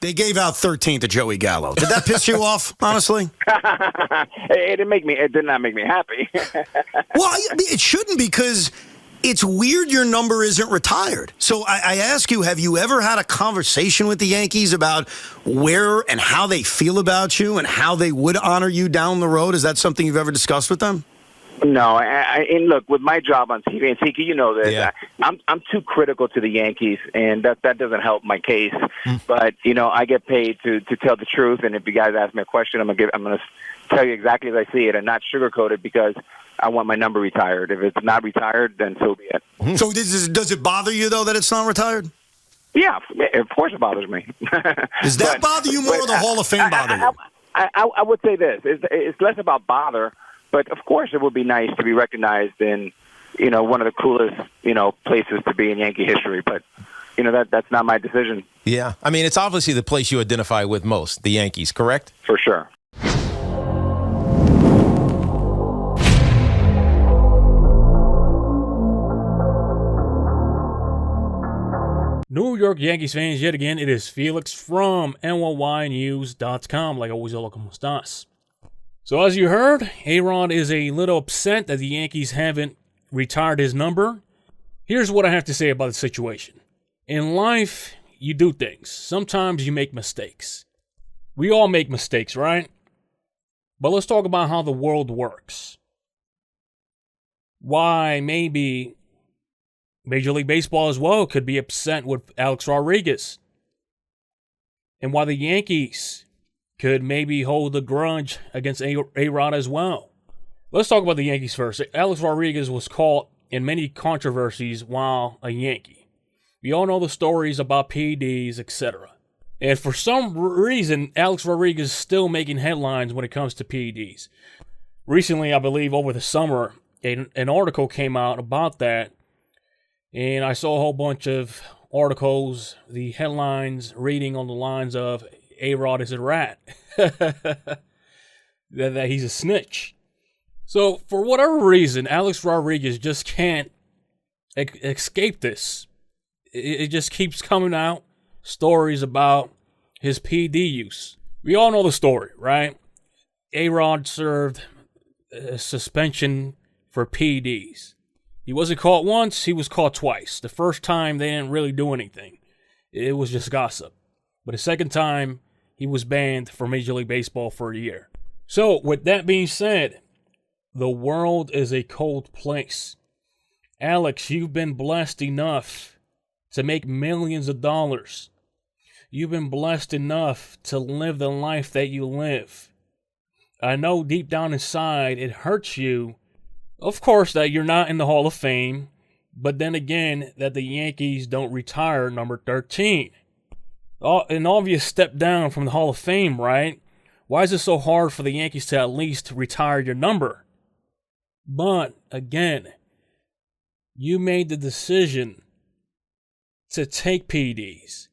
They gave out 13 to Joey Gallo. Did that piss you off, honestly? It did not make me happy. Well, it shouldn't, because it's weird your number isn't retired. So I ask you, have you ever had a conversation with the Yankees about where and how they feel about you and how they would honor you down the road? Is that something you've ever discussed with them? No, and look, with my job on TV, and Tiki, you know this, Yeah. I'm too critical to the Yankees, and that doesn't help my case. But I get paid to tell the truth, and if you guys ask me a question, I'm gonna tell you exactly as I see it and not sugarcoat it, because I want my number retired. If it's not retired, then so be it. So does it bother you, though, that it's not retired? Yeah, of course it bothers me. Does that bother you more, or the Hall of Fame bother you? I would say this: it's less about bother. But, of course, it would be nice to be recognized in, one of the coolest, places to be in Yankee history. But, that's not my decision. Yeah. I mean, it's obviously the place you identify with most, the Yankees, correct? For sure. New York Yankees fans, yet again, it is Felix from NYYNEWS.com. Like always, hola, ¿cómo estás? So as you heard, A-Rod is a little upset that the Yankees haven't retired his number. Here's what I have to say about the situation. In life, you do things. Sometimes you make mistakes. We all make mistakes, right? But let's talk about how the world works. Why maybe Major League Baseball as well could be upset with Alex Rodriguez. And why the Yankees could maybe hold a grudge against A-Rod as well. Let's talk about the Yankees first. Alex Rodriguez was caught in many controversies while a Yankee. We all know the stories about PEDs, etc. And for some reason, Alex Rodriguez is still making headlines when it comes to PEDs. Recently, I believe over the summer, an article came out about that, and I saw a whole bunch of articles, the headlines reading on the lines of, A-Rod is a rat. that he's a snitch. So, for whatever reason, Alex Rodriguez just can't escape this. It just keeps coming out, stories about his PD use. We all know the story, right? A-Rod served a suspension for PEDs. He wasn't caught once, he was caught twice. The first time, they didn't really do anything. It was just gossip. But the second time, he was banned from Major League Baseball for a year. So, with that being said, the world is a cold place. Alex, you've been blessed enough to make millions of dollars. You've been blessed enough to live the life that you live. I know deep down inside it hurts you, of course, that you're not in the Hall of Fame, but then again, that the Yankees don't retire number 13. An obvious step down from the Hall of Fame, right? Why is it so hard for the Yankees to at least retire your number? But, again, you made the decision to take PEDs.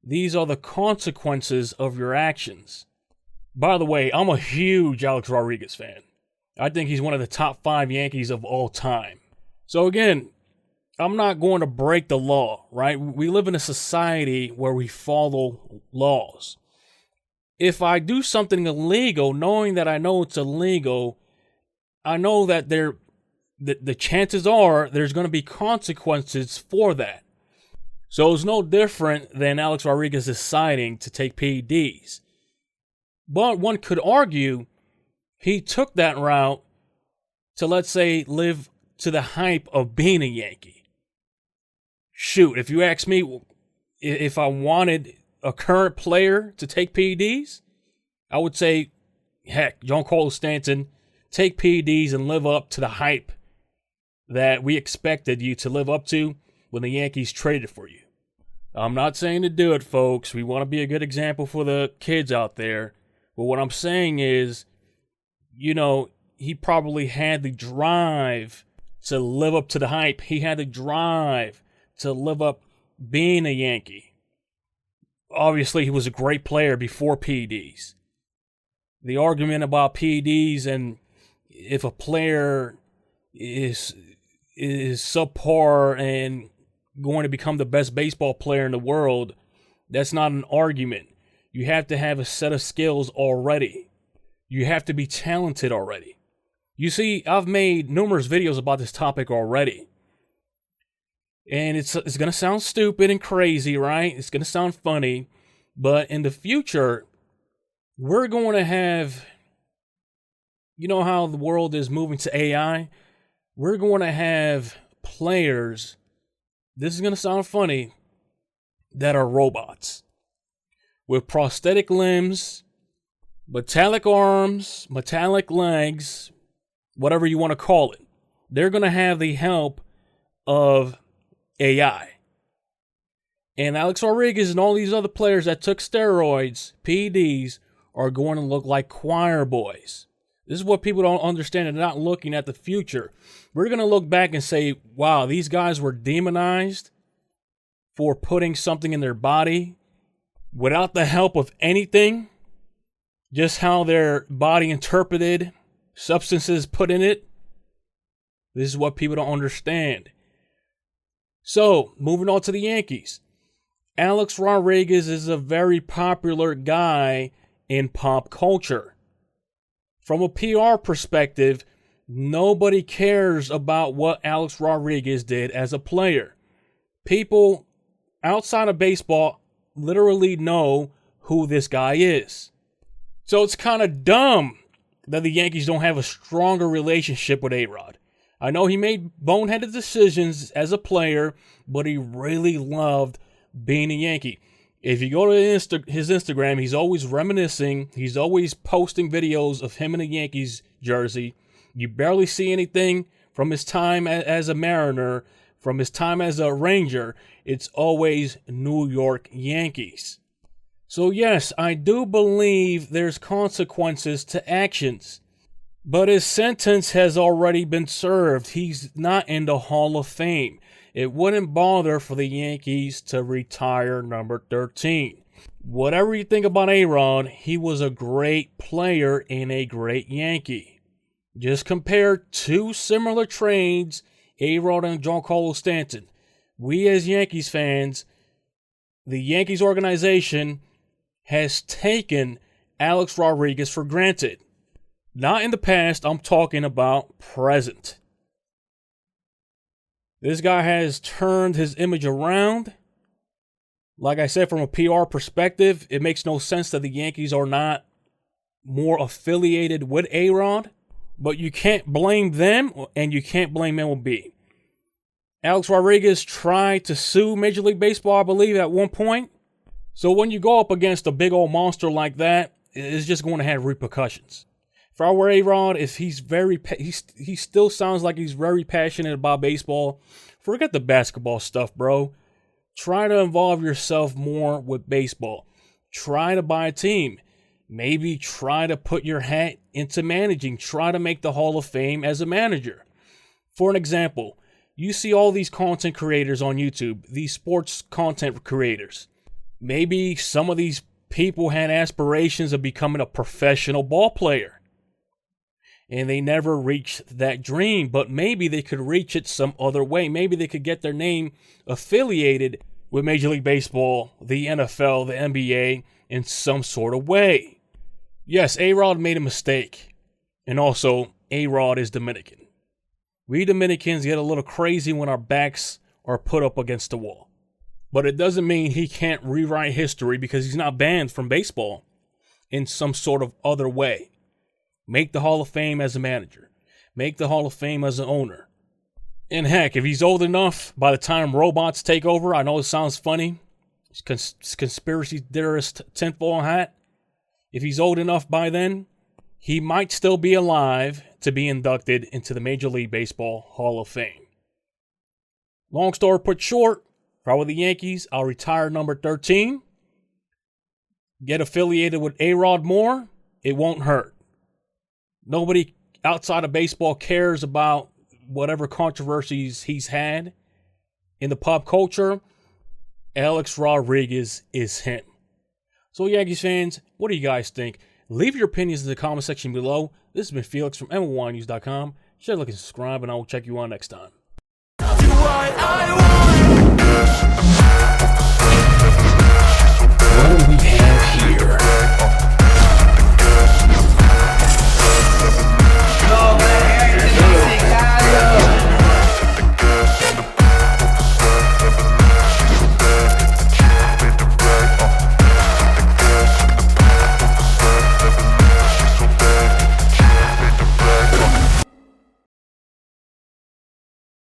These are the consequences of your actions. By the way, I'm a huge Alex Rodriguez fan. I think he's one of the top 5 Yankees of all time. So again, I'm not going to break the law, right? We live in a society where we follow laws. If I do something illegal, knowing that I know it's illegal, I know that the chances are there's going to be consequences for that. So it's no different than Alex Rodriguez deciding to take PEDs. But one could argue he took that route to, let's say, live to the hype of being a Yankee. Shoot, if you ask me if I wanted a current player to take PEDs, I would say, heck, Giancarlo Stanton, take PEDs and live up to the hype that we expected you to live up to when the Yankees traded for you. I'm not saying to do it, folks. We want to be a good example for the kids out there. But what I'm saying is, he probably had the drive to live up to the hype. He had the drive to live up being a Yankee. Obviously, he was a great player before PEDs. The argument about PEDs and if a player is subpar and going to become the best baseball player in the world, That's not an argument. You have to have a set of skills already. You have to be talented already. You see, I've made numerous videos about this topic already. And it's going to sound stupid and crazy, right? It's going to sound funny. But in the future, we're going to have, you know how the world is moving to AI? We're going to have players, this is going to sound funny, that are robots. With prosthetic limbs, metallic arms, metallic legs, whatever you want to call it. They're going to have the help of AI. And Alex Rodriguez and all these other players that took steroids, PEDs, are going to look like choir boys. This is what people don't understand. They're not looking at the future. We're going to look back and say, wow, these guys were demonized for putting something in their body without the help of anything. Just how their body interpreted substances put in it. This is what people don't understand. So, moving on to the Yankees. Alex Rodriguez is a very popular guy in pop culture. From a PR perspective, nobody cares about what Alex Rodriguez did as a player. People outside of baseball literally know who this guy is. So it's kind of dumb that the Yankees don't have a stronger relationship with A-Rod. I know he made boneheaded decisions as a player, but he really loved being a Yankee. If you go to his Instagram, he's always reminiscing. He's always posting videos of him in a Yankees jersey. You barely see anything from his time as a Mariner, from his time as a Ranger. It's always New York Yankees. So yes, I do believe there's consequences to actions. But his sentence has already been served. He's not in the Hall of Fame. It wouldn't bother for the Yankees to retire number 13. Whatever you think about A-Rod, he was a great player and a great Yankee. Just compare two similar trades, A-Rod and Giancarlo Stanton. We as Yankees fans, the Yankees organization has taken Alex Rodriguez for granted. Not in the past, I'm talking about present. This guy has turned his image around. Like I said, from a PR perspective, it makes no sense that the Yankees are not more affiliated with A-Rod. But you can't blame them, and you can't blame MLB. Alex Rodriguez tried to sue Major League Baseball, I believe, at one point. So when you go up against a big old monster like that, it's just going to have repercussions. If I were A-Rod, if he still sounds like he's very passionate about baseball, forget the basketball stuff, bro. Try to involve yourself more with baseball. Try to buy a team. Maybe try to put your hat into managing. Try to make the Hall of Fame as a manager. For an example, you see all these content creators on YouTube, these sports content creators. Maybe some of these people had aspirations of becoming a professional ball player. And they never reached that dream, but maybe they could reach it some other way. Maybe they could get their name affiliated with Major League Baseball, the NFL, the NBA, in some sort of way. Yes, A-Rod made a mistake. And also, A-Rod is Dominican. We Dominicans get a little crazy when our backs are put up against the wall. But it doesn't mean he can't rewrite history because he's not banned from baseball in some sort of other way. Make the Hall of Fame as a manager. Make the Hall of Fame as an owner. And heck, if he's old enough, by the time robots take over, I know it sounds funny, conspiracy theorist tinfoil hat. If he's old enough by then, he might still be alive to be inducted into the Major League Baseball Hall of Fame. Long story put short, if I were the Yankees, I'll retire number 13. Get affiliated with A-Rod more. It won't hurt. Nobody outside of baseball cares about whatever controversies he's had in the pop culture. Alex Rodriguez is him. So Yankees fans, what do you guys think? Leave your opinions in the comment section below. This has been Felix from NYYNEWS.com. Share, like, and subscribe, and I will check you on next time.